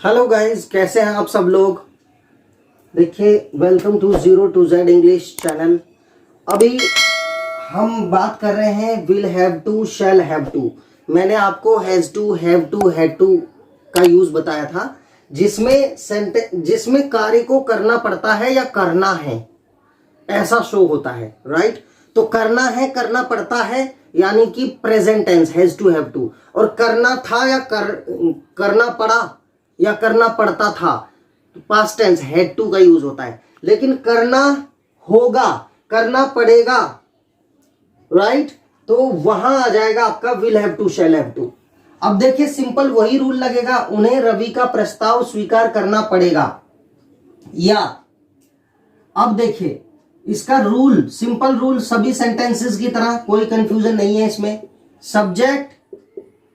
Hello guys, कैसे हैं आप सब लोग। देखिए, welcome to zero to Z English channel. अभी हम बात कर रहे हैं will have to, shall have to. मैंने आपको has to, have to, had to का यूज बताया था, जिसमें कार्य को करना पड़ता है या करना है, ऐसा शो होता है। राइट, तो करना है, करना पड़ता है, यानी कि present tense has to, have to. और करना था या करना पड़ा या करना पड़ता था, तो पास्ट टेंस हैड टू का यूज होता है। लेकिन करना होगा, करना पड़ेगा, राइट, तो वहां आ जाएगा आपका will have to, shall have to. अब देखिए, सिंपल वही रूल लगेगा, उन्हें रवि का प्रस्ताव स्वीकार करना पड़ेगा। या अब देखिए, इसका रूल, सिंपल रूल सभी सेंटेंसेस की तरह, कोई कंफ्यूजन नहीं है इसमें। सब्जेक्ट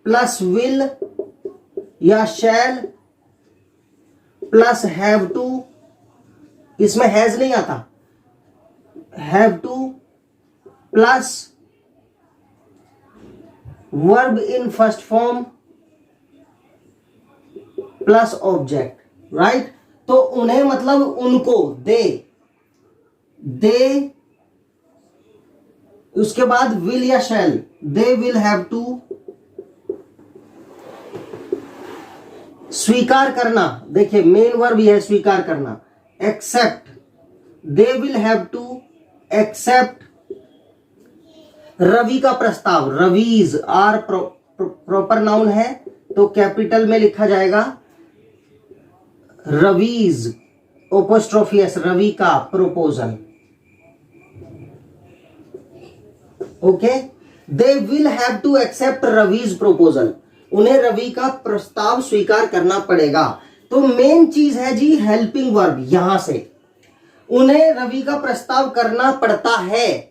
प्लस विल या शैल प्लस हैव टू, इसमें हैज नहीं आता, have to plus verb in first form plus object. Right, तो उन्हें मतलब उनको, दे, उसके बाद विल या shall, they will have to स्वीकार करना। देखिए, मेन वर्ब यह है स्वीकार करना। Accept, they will have to accept Ravi का प्रस्ताव। रवीज, आर प्रॉपर नाउन है तो कैपिटल में लिखा जाएगा रवीज, एपोस्ट्रोफी एस, रवि का proposal. Okay, they will have to accept Ravi's proposal, उन्हें रवि का प्रस्ताव स्वीकार करना पड़ेगा। तो मेन चीज है जी हेल्पिंग वर्ब, यहां से उन्हें रवि का प्रस्ताव करना पड़ता है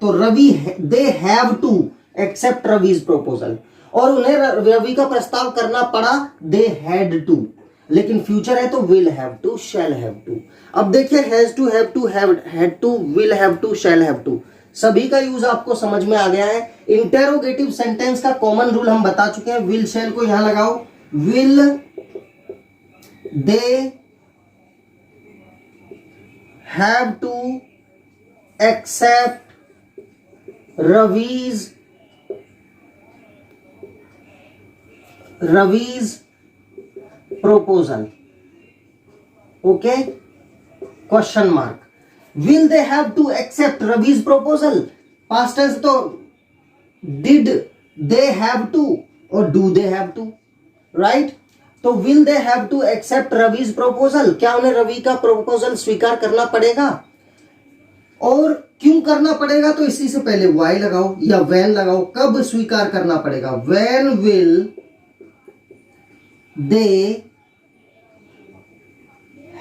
तो Ravi, they have to accept Ravi's proposal, और उन्हें रवि का प्रस्ताव करना पड़ा, दे हैड टू। लेकिन फ्यूचर है तो will have to, shall have to. अब देखिए, has to, have to, had to, will have to, shall have to, सभी का यूज आपको समझ में आ गया है। इंटेरोगेटिव सेंटेंस का कॉमन रूल हम बता चुके हैं। विल शैल को यहां लगाओ, will they have to accept Ravi's proposal. Okay, question mark. Will they have to accept Ravi's proposal, past tense तो डिड दे हैव टू और do they have to. Right, तो will they have to accept Ravi's proposal, क्या उन्हें रवि का proposal स्वीकार करना पड़ेगा। और क्यों करना पड़ेगा, तो इसी से पहले वाई लगाओ या व्हेन लगाओ। कब स्वीकार करना पड़ेगा, when will they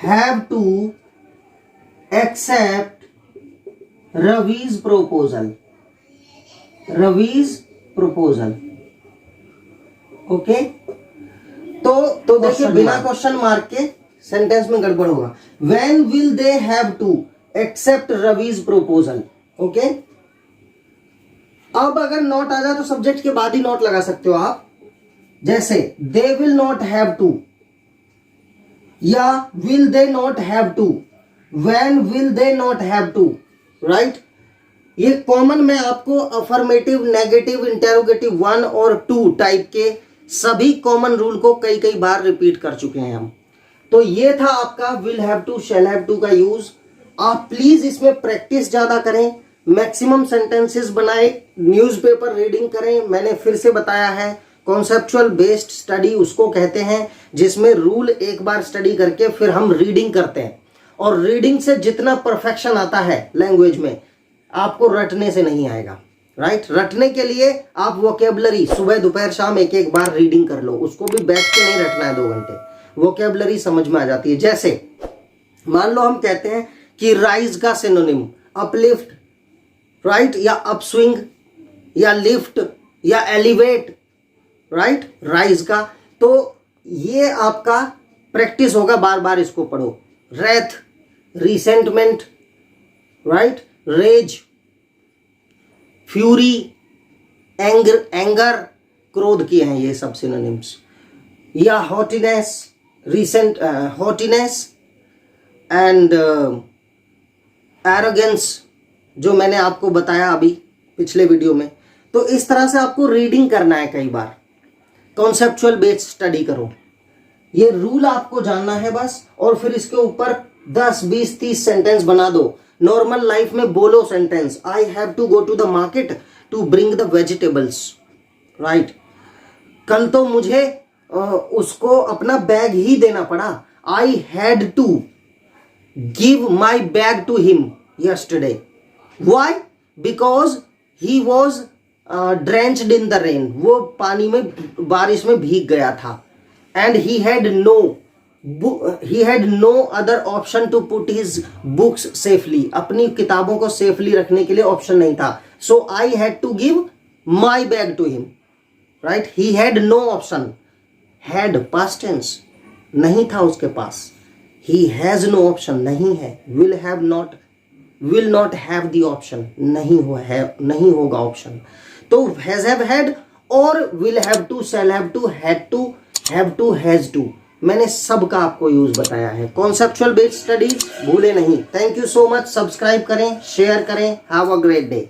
have to accept Ravi's proposal, Ravi's proposal. Okay, तो देखिए, बिना क्वेश्चन मार्क के सेंटेंस में गड़बड़ होगा। When will they have to accept Ravi's proposal. Okay, अब अगर नॉट आ जाए तो सब्जेक्ट के बाद ही नॉट लगा सकते हो आप, जैसे they will not have to या will they not have to, when will they not have to. Right, ये कॉमन मैं आपको अफर्मेटिव, नेगेटिव, इंटेरोगेटिव 1 और 2 टाइप के सभी कॉमन रूल को कई कई बार रिपीट कर चुके हैं हम। तो ये था आपका will have to, shall have to का यूज। आप प्लीज इसमें प्रैक्टिस ज्यादा करें, मैक्सिमम सेंटेंसेस बनाए, न्यूज़पेपर रीडिंग करें। मैंने फिर से बताया है, कॉन्सेप्चुअल बेस्ड स्टडी उसको कहते हैं जिसमें रूल एक बार स्टडी करके फिर हम रीडिंग करते हैं। और रीडिंग से जितना परफेक्शन आता है लैंग्वेज में, आपको रटने से नहीं आएगा। राइट, रटने के लिए आप वोकेबलरी सुबह दोपहर शाम एक एक बार रीडिंग कर लो, उसको भी बैठ के नहीं रटना है 2 घंटे, वोकेबलरी समझ में आ जाती है। जैसे मान लो हम कहते हैं कि राइज का सिनोनिम अपलिफ्ट, राइट, या अपस्विंग या लिफ्ट या एलिवेट। राइट, राइज का, तो ये आपका प्रैक्टिस होगा, बार बार इसको पढ़ो। Wrath, resentment, right, rage, fury, anger, क्रोध किए हैं ये सब सिनोनिम्स। या haughtiness, resent haughtiness and arrogance, जो मैंने आपको बताया अभी पिछले वीडियो में। तो इस तरह से आपको रीडिंग करना है, कई बार कॉन्सेप्चुअल बेस्ड स्टडी करो। ये रूल आपको जानना है बस, और फिर इसके ऊपर 10, 20, 30 सेंटेंस बना दो। नॉर्मल लाइफ में बोलो sentence, I have to go to the market to bring the vegetables, right. कल तो मुझे उसको अपना बैग ही देना पड़ा, I had to give my bag to him yesterday. Why? Because he was drenched in the rain. वो पानी में, बारिश में भीग गया था। And he had no other option to put his books safely. अपनी किताबों को सेफली रखने के लिए ऑप्शन नहीं था। So I had to give my bag to him. Right? He had no option. Had past tense, नहीं था उसके पास। He has no option, नहीं है। Will not have the option, नहीं होगा ऑप्शन। तो has have had और will have to, shall have to, had to, have to, has to, मैंने सबका आपको यूज बताया है। कॉन्सेप्चुअल बेस्ड स्टडीज भूले नहीं। Thank you so much. Subscribe करें, शेयर करें। Have a great day.